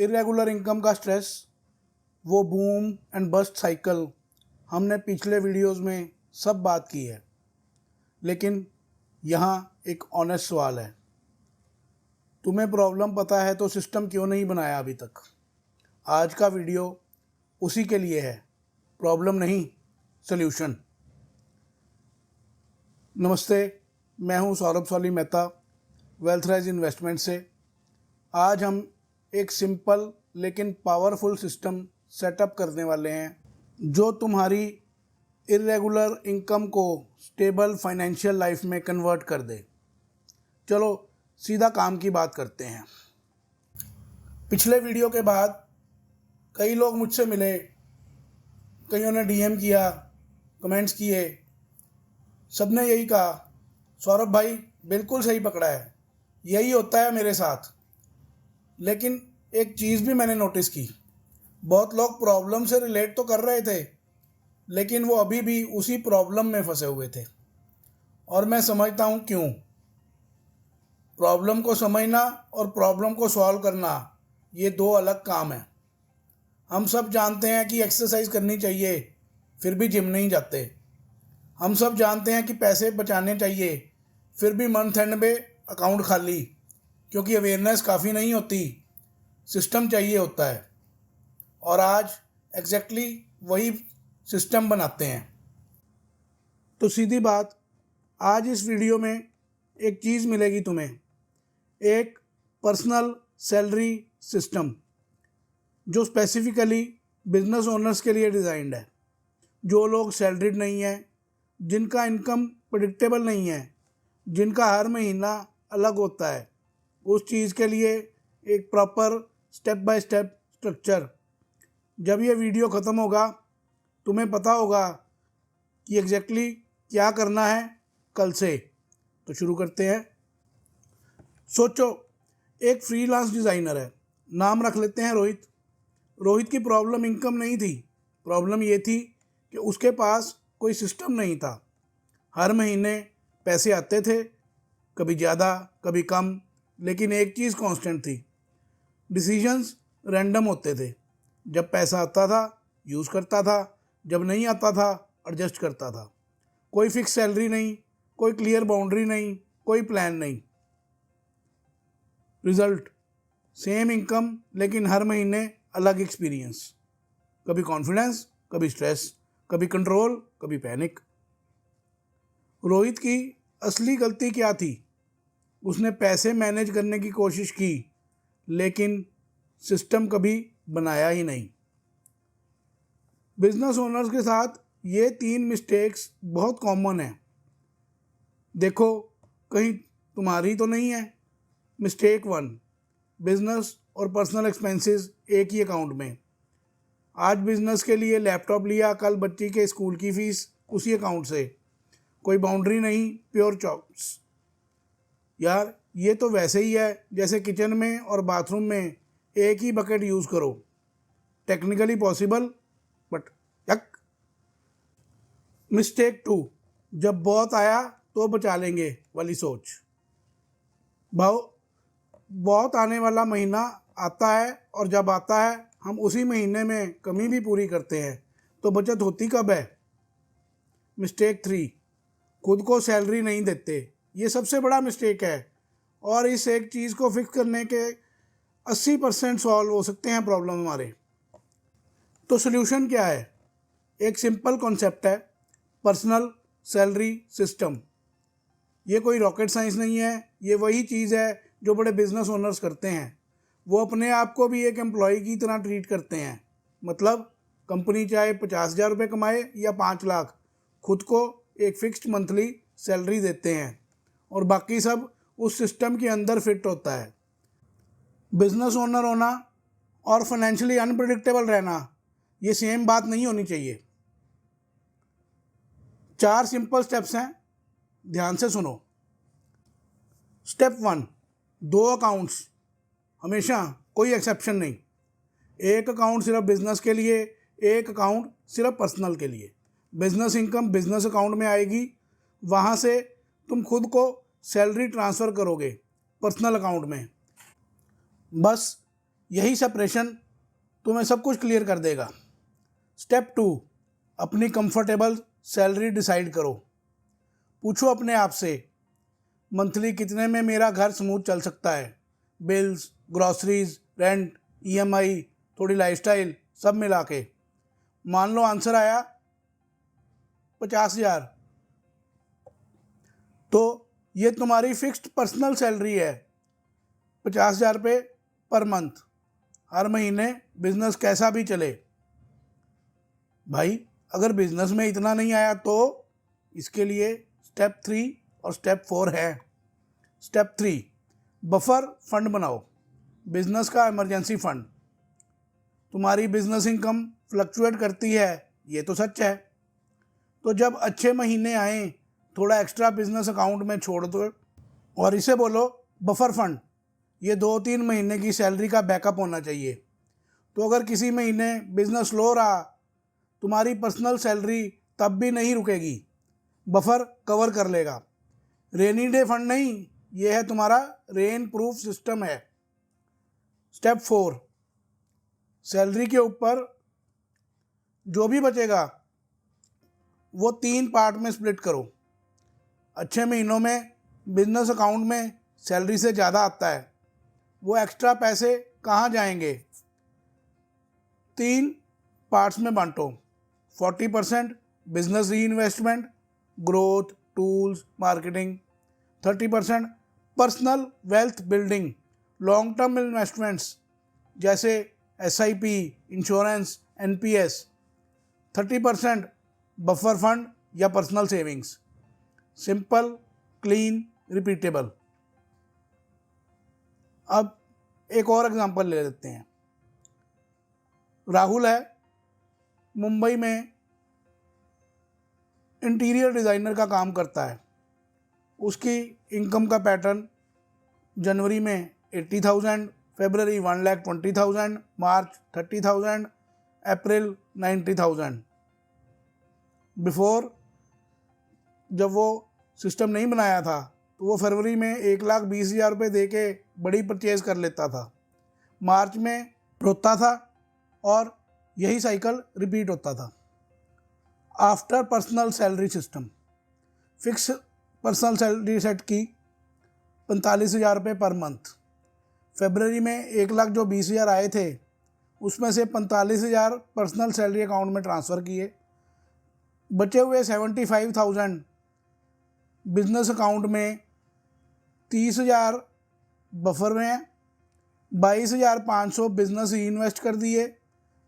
Irregular income का stress, वो boom and bast cycle हमने पिछले वीडियोस में सब बात की है। लेकिन यहाँ एक ऑनेस्ट सवाल है, तुम्हें प्रॉब्लम पता है तो सिस्टम क्यों नहीं बनाया अभी तक? आज का वीडियो उसी के लिए है, प्रॉब्लम नहीं, सॉल्यूशन। नमस्ते, मैं हूँ सौरभ सॉली मेहता, वेल्थराइज इन्वेस्टमेंट से। आज हम एक सिंपल लेकिन पावरफुल सिस्टम सेटअप करने वाले हैं जो तुम्हारी इरेगुलर इनकम को स्टेबल फाइनेंशियल लाइफ में कन्वर्ट कर दे। चलो सीधा काम की बात करते हैं। पिछले वीडियो के बाद कई लोग मुझसे मिले, कईयों ने डीएम किया, कमेंट्स किए। सबने यही कहा, सौरभ भाई बिल्कुल सही पकड़ा है, यही होता है मेरे साथ। लेकिन एक चीज़ भी मैंने नोटिस की, बहुत लोग प्रॉब्लम से रिलेट तो कर रहे थे लेकिन वो अभी भी उसी प्रॉब्लम में फंसे हुए थे। और मैं समझता हूँ क्यों। प्रॉब्लम को समझना और प्रॉब्लम को सॉल्व करना ये दो अलग काम हैं। हम सब जानते हैं कि एक्सरसाइज करनी चाहिए, फिर भी जिम नहीं जाते। हम सब जानते हैं कि पैसे बचाने चाहिए, फिर भी मंथ एंड में अकाउंट खाली, क्योंकि अवेयरनेस काफ़ी नहीं होती, सिस्टम चाहिए होता है। और आज एग्जैक्टली वही सिस्टम बनाते हैं। तो सीधी बात, आज इस वीडियो में एक चीज़ मिलेगी तुम्हें, एक पर्सनल सैलरी सिस्टम जो स्पेसिफिकली बिजनेस ओनर्स के लिए डिज़ाइंड है। जो लोग सैलरीड नहीं है, जिनका इनकम प्रेडिक्टेबल नहीं है, जिनका हर महीना अलग होता है, उस चीज़ के लिए एक proper step by step structure. जब ये वीडियो ख़त्म होगा तुम्हें पता होगा कि एग्जैक्टली क्या करना है कल से। तो शुरू करते हैं। सोचो, एक फ्रीलांस डिज़ाइनर है, नाम रख लेते हैं रोहित। रोहित की प्रॉब्लम इनकम नहीं थी, प्रॉब्लम ये थी कि उसके पास कोई सिस्टम नहीं था। हर महीने पैसे आते थे, कभी ज़्यादा कभी कम, लेकिन एक चीज़ कांस्टेंट थी, डिसीजंस रैंडम होते थे। जब पैसा आता था यूज़ करता था, जब नहीं आता था एडजस्ट करता था। कोई फिक्स सैलरी नहीं, कोई क्लियर बाउंड्री नहीं, कोई प्लान नहीं। रिजल्ट सेम इनकम लेकिन हर महीने अलग एक्सपीरियंस। कभी कॉन्फिडेंस, कभी स्ट्रेस, कभी कंट्रोल, कभी पैनिक। रोहित की असली गलती क्या थी? उसने पैसे मैनेज करने की कोशिश की लेकिन सिस्टम कभी बनाया ही नहीं। बिजनेस ओनर्स के साथ ये 3 मिस्टेक्स बहुत कॉमन है। देखो कहीं तुम्हारी तो नहीं है। मिस्टेक 1, बिजनेस और पर्सनल एक्सपेंसेस एक ही अकाउंट में। आज बिजनेस के लिए लैपटॉप लिया, कल बच्ची के स्कूल की फीस उसी अकाउंट से। कोई बाउंड्री नहीं, प्योर चॉप्स। यार ये तो वैसे ही है जैसे किचन में और बाथरूम में एक ही बकेट यूज़ करो। टेक्निकली पॉसिबल बट यक। मिस्टेक 2, जब बहुत आया तो बचा लेंगे वाली सोच। भाव बहुत आने वाला महीना आता है और जब आता है हम उसी महीने में कमी भी पूरी करते हैं, तो बचत होती कब है? मिस्टेक 3, खुद को सैलरी नहीं देते। ये सबसे बड़ा मिस्टेक है और इस एक चीज़ को फिक्स करने के 80% सॉल्व हो सकते हैं प्रॉब्लम हमारे। तो सॉल्यूशन क्या है? एक सिंपल कॉन्सेप्ट है, पर्सनल सैलरी सिस्टम। ये कोई रॉकेट साइंस नहीं है, ये वही चीज़ है जो बड़े बिजनेस ओनर्स करते हैं। वो अपने आप को भी एक एम्प्लॉय की तरह ट्रीट करते हैं। मतलब कंपनी चाहे 50,000 रुपये कमाए या 5 लाख, खुद को एक फिक्स्ड मंथली सैलरी देते हैं और बाकी सब उस सिस्टम के अंदर फिट होता है। बिजनेस ओनर होना और फाइनेंशियली अनप्रेडिक्टेबल रहना ये सेम बात नहीं होनी चाहिए। 4 सिंपल स्टेप्स हैं, ध्यान से सुनो। स्टेप 1, 2 अकाउंट्स हमेशा, कोई एक्सेप्शन नहीं। एक अकाउंट सिर्फ बिजनेस के लिए, एक अकाउंट सिर्फ पर्सनल के लिए। बिजनेस इनकम बिजनेस अकाउंट में आएगी, वहाँ से तुम खुद को सैलरी ट्रांसफ़र करोगे पर्सनल अकाउंट में। बस यही सेपरेशन तुम्हें सब कुछ क्लियर कर देगा। स्टेप 2, अपनी कंफर्टेबल सैलरी डिसाइड करो। पूछो अपने आप से, मंथली कितने में मेरा घर स्मूथ चल सकता है? बिल्स, ग्रॉसरीज, रेंट, ईएमआई, थोड़ी लाइफस्टाइल, सब मिला के। मान लो आंसर आया 50,000, तो ये तुम्हारी फिक्स्ड पर्सनल सैलरी है, 50,000 रुपये पर मंथ, हर महीने, बिजनेस कैसा भी चले। भाई अगर बिजनेस में इतना नहीं आया तो इसके लिए स्टेप 3 और स्टेप 4 है। स्टेप 3, बफर फंड बनाओ, बिजनेस का इमरजेंसी फंड। तुम्हारी बिजनेस इनकम फ्लक्चुएट करती है, ये तो सच है। तो जब अच्छे महीने आए, थोड़ा एक्स्ट्रा बिजनेस अकाउंट में छोड़ दो और इसे बोलो बफर फंड। ये 2-3 महीने की सैलरी का बैकअप होना चाहिए। तो अगर किसी महीने बिजनेस स्लो रहा, तुम्हारी पर्सनल सैलरी तब भी नहीं रुकेगी, बफर कवर कर लेगा। रेनी डे फंड नहीं, ये है तुम्हारा रेन प्रूफ सिस्टम है। स्टेप 4, सैलरी के ऊपर जो भी बचेगा वो 3 पार्ट में स्प्लिट करो। अच्छे महीनों में बिजनेस अकाउंट में सैलरी से ज़्यादा आता है, वो एक्स्ट्रा पैसे कहाँ जाएंगे? 3 पार्ट्स में बांटो। 40% business reinvestment, growth, tools, marketing. 30% personal wealth building, long term investments जैसे SIP, insurance, NPS। 30% buffer fund या personal savings, simple, clean, repeatable. अब एक और एग्जांपल ले लेते हैं। राहुल है, मुंबई में इंटीरियर डिज़ाइनर का काम करता है। उसकी इनकम का पैटर्न जनवरी में 80,000, फरवरी 1,20,000, मार्च 30,000, अप्रैल 90,000। बिफोर जब वो सिस्टम नहीं बनाया था तो वो फरवरी में 1,20,000 रुपये दे के बड़ी परचेज़ कर लेता था, मार्च में रोता था और यही साइकिल रिपीट होता था। After personal salary system, fix personal salary set की 45,000 रुपये पर मंथ। फरवरी में 1,20,000 आए थे, उसमें से 45,000 पर्सनल सैलरी अकाउंट में ट्रांसफ़र किए। बचे हुए 75,000 बिजनेस अकाउंट में, 30,000 बफर में है, 22,500 बिजनेस ही इन्वेस्ट कर दिए,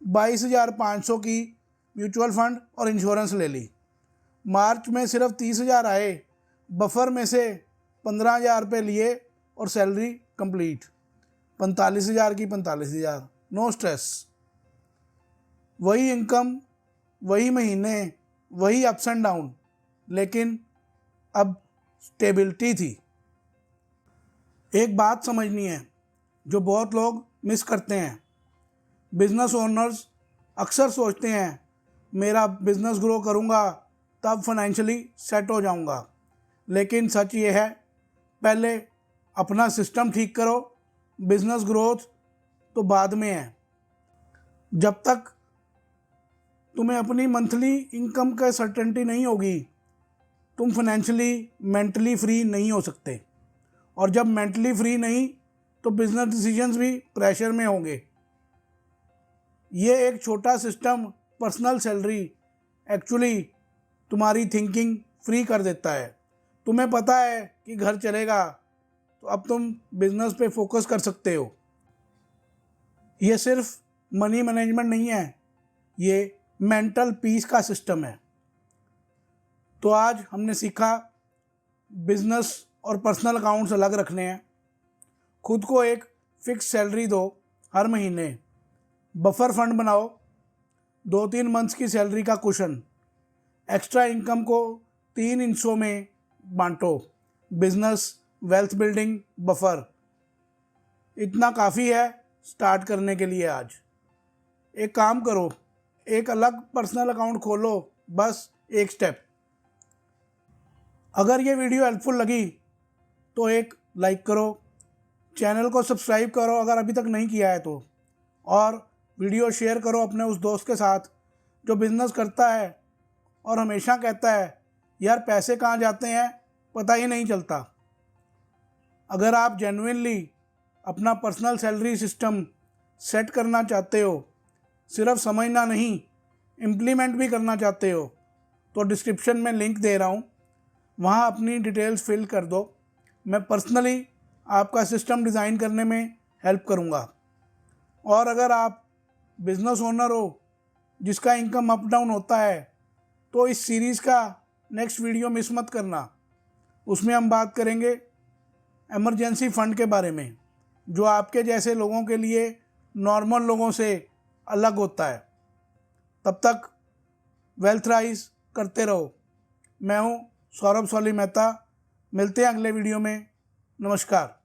22,500 की म्यूचुअल फंड और इंश्योरेंस ले ली। मार्च में सिर्फ 30,000 आए, बफर में से 15,000 रुपये लिए और सैलरी कंप्लीट। 45,000 की 45,000, नो स्ट्रेस। वही इनकम, वही महीने, वही अप्स एंड डाउन, लेकिन अब स्टेबिलिटी थी। एक बात समझनी है जो बहुत लोग मिस करते हैं। बिजनेस ओनर्स अक्सर सोचते हैं मेरा बिजनेस ग्रो करूँगा तब फाइनेंशियली सेट हो जाऊँगा, लेकिन सच ये है पहले अपना सिस्टम ठीक करो, बिजनेस ग्रोथ तो बाद में है। जब तक तुम्हें अपनी मंथली इनकम का सर्टेनिटी नहीं होगी, तुम फाइनेंशियली मेंटली फ्री नहीं हो सकते, और जब मेंटली फ्री नहीं तो बिजनेस डिसीजंस भी प्रेशर में होंगे। ये एक छोटा सिस्टम पर्सनल सैलरी एक्चुअली तुम्हारी थिंकिंग फ्री कर देता है। तुम्हें पता है कि घर चलेगा तो अब तुम बिजनेस पे फोकस कर सकते हो। ये सिर्फ मनी मैनेजमेंट नहीं है, ये मेंटल पीस का सिस्टम है। तो आज हमने सीखा बिजनेस और पर्सनल अकाउंट्स अलग रखने हैं, खुद को एक फिक्स सैलरी दो हर महीने, बफर फंड बनाओ, 2-3 मंथ्स की सैलरी का कुशन, एक्स्ट्रा इनकम को 3 हिस्सों में बांटो, बिजनेस, वेल्थ बिल्डिंग, बफर। इतना काफ़ी है स्टार्ट करने के लिए। आज एक काम करो, एक अलग पर्सनल अकाउंट खोलो, बस एक स्टेप। अगर ये वीडियो हेल्पफुल लगी तो एक लाइक करो, चैनल को सब्सक्राइब करो अगर अभी तक नहीं किया है तो। और वीडियो शेयर करो अपने उस दोस्त के साथ जो बिज़नेस करता है और हमेशा कहता है यार पैसे कहाँ जाते हैं पता ही नहीं चलता। अगर आप जेन्युइनली अपना पर्सनल सैलरी सिस्टम सेट करना चाहते हो, सिर्फ समझना नहीं इम्प्लीमेंट भी करना चाहते हो, तो डिस्क्रिप्शन में लिंक दे रहा हूँ, वहाँ अपनी डिटेल्स फिल कर दो। मैं पर्सनली आपका सिस्टम डिज़ाइन करने में हेल्प करूँगा। और अगर आप बिज़नेस ओनर हो जिसका इनकम अप डाउन होता है, तो इस सीरीज़ का नेक्स्ट वीडियो मिस मत करना। उसमें हम बात करेंगे इमरजेंसी फ़ंड के बारे में, जो आपके जैसे लोगों के लिए नॉर्मल लोगों से अलग होता है। तब तक वेल्थ राइज करते रहो। मैं हूँ सौरभ सोली मेहता। मिलते हैं अगले वीडियो में। नमस्कार।